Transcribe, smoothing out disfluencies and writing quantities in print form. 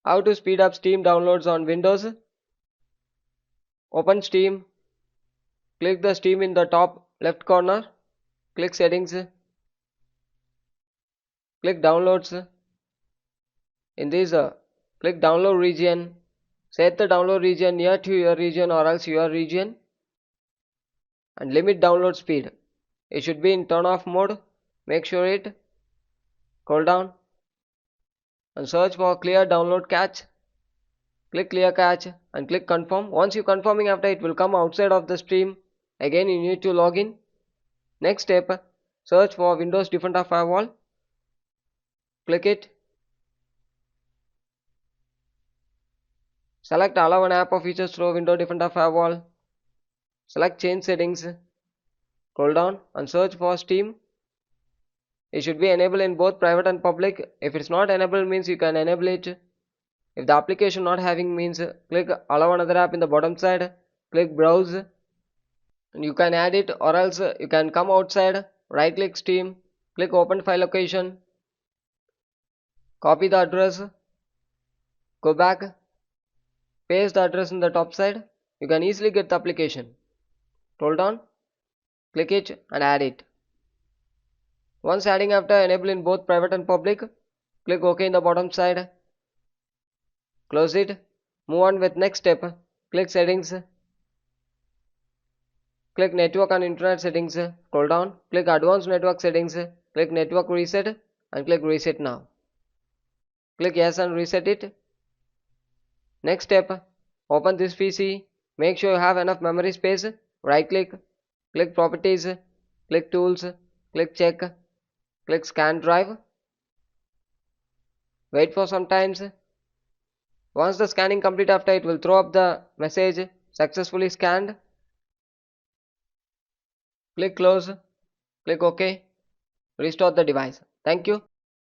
How to speed up Steam downloads on Windows? Open Steam, click the Steam in the top left corner, click Settings, click Downloads. In this, click Download region, set the download region near to your region or else your region, and limit download speed. It should be in turn off mode. Make sure it. Scroll down and search for clear download cache. Click clear cache and click confirm. Once you confirming, after it will come outside of the stream. Again you need to log in. Next step, search for Windows Defender Firewall. Click it. Select allow an app or features through Windows Defender Firewall. Select change settings. Scroll down and search for Steam. It should be enabled in both private and public. If it's not enabled means you can enable it. If the application not having means click allow another app in the bottom side. Click browse. And you can add it or else you can come outside. Right click Steam. Click open file location. Copy the address. Go back. Paste the address in the top side. You can easily get the application. Scroll down. Click it and add it. Once adding, after enable in both private and public, click OK in the bottom side. Close it. Move on with next step. Click settings. Click network and internet settings. Scroll down. Click advanced network settings. Click network reset and click reset now. Click yes and reset it. Next step, open this PC. Make sure you have enough memory space. Right click. Click properties. Click tools. Click check. Click scan drive. Wait for some times. Once the scanning complete, after it will throw up the message successfully scanned. Click close. Click OK. Restore the device. Thank you.